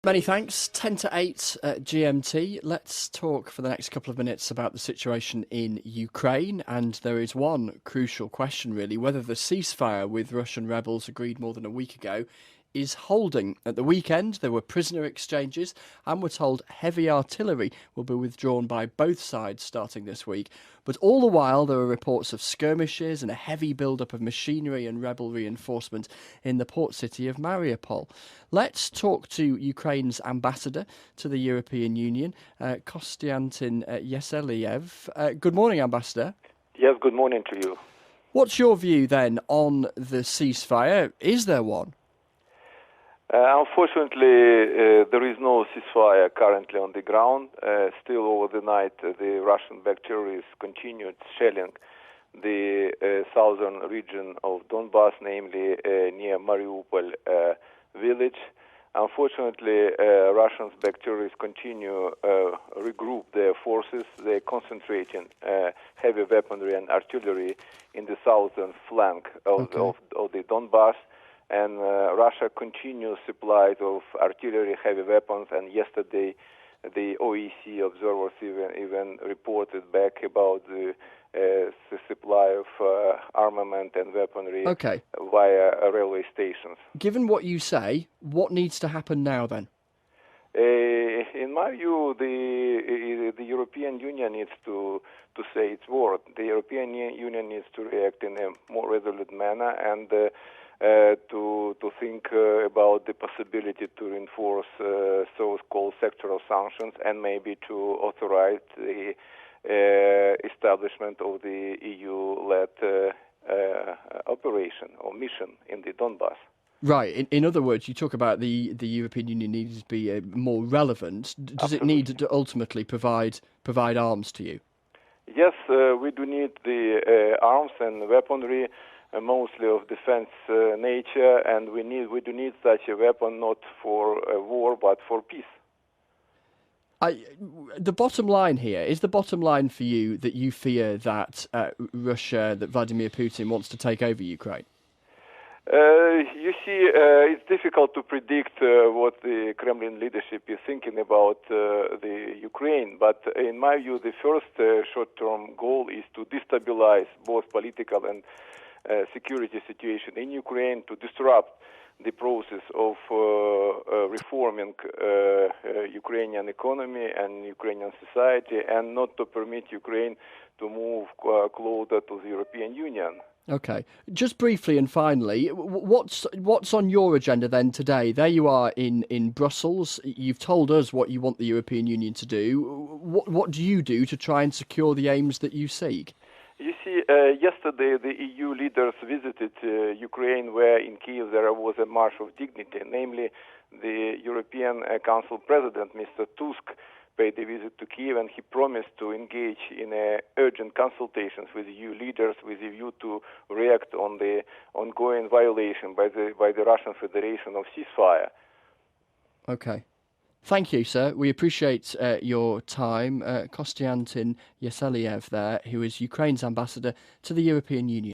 Many thanks. 10 to 8 GMT. Let's talk for the next couple of minutes about the situation in Ukraine. And there is one crucial question, really, whether the ceasefire with Russian rebels agreed more than a week ago is holding. At the weekend, there were prisoner exchanges, and we're told heavy artillery will be withdrawn by both sides starting this week. But all the while, there are reports of skirmishes and a heavy build-up of machinery and rebel reinforcement in the port city of Mariupol. Let's talk to Ukraine's ambassador to the European Union, Kostiantin Yeseliev. Good morning, Ambassador. Yes, good morning to you. What's your view then on the ceasefire? Is there one? Unfortunately, there is no ceasefire currently on the ground. Still over the night, the Russian-backed terrorists continued shelling the southern region of Donbass, namely near Mariupol village. Unfortunately, Russian-backed terrorists continue regroup their forces. They're concentrating heavy weaponry and artillery in the southern flank of the Donbass. And Russia continues supplies of artillery, heavy weapons, and yesterday the OEC observers even reported back about the supply of armament and weaponry via railway stations. Given what you say, what needs to happen now then? In my view, the European Union needs to say its word. The European Union needs to react in a more resolute manner and to think about the possibility to reinforce so-called sectoral sanctions and maybe to authorize the establishment of the EU-led operation or mission in the Donbass. Right. In other words, you talk about the European Union needs to be more relevant. Does Absolutely. It need to ultimately provide arms to you? Yes, we do need the arms and weaponry, mostly of defense nature, and we do need such a weapon not for war but for peace. The bottom line here, is the bottom line for you that you fear that Russia, that Vladimir Putin wants to take over Ukraine? You see, it's difficult to predict what the Kremlin leadership is thinking about the Ukraine, but in my view, the first short-term goal is to destabilize both political and security situation in Ukraine, to disrupt the process of reforming Ukrainian economy and Ukrainian society, and not to permit Ukraine to move closer to the European Union. Okay. Just briefly and finally, what's on your agenda then today? There you are in Brussels. You've told us what you want the European Union to do. What do you do to try and secure the aims that you seek? You see, yesterday the EU leaders visited Ukraine, where in Kiev there was a march of dignity. Namely, the European Council President, Mr. Tusk, paid a visit to Kiev, and he promised to engage in urgent consultations with EU leaders with a view to react on the ongoing violation by the Russian Federation of ceasefire. Okay. Thank you, sir. We appreciate your time. Kostiantin Yeseliev there, who is Ukraine's ambassador to the European Union.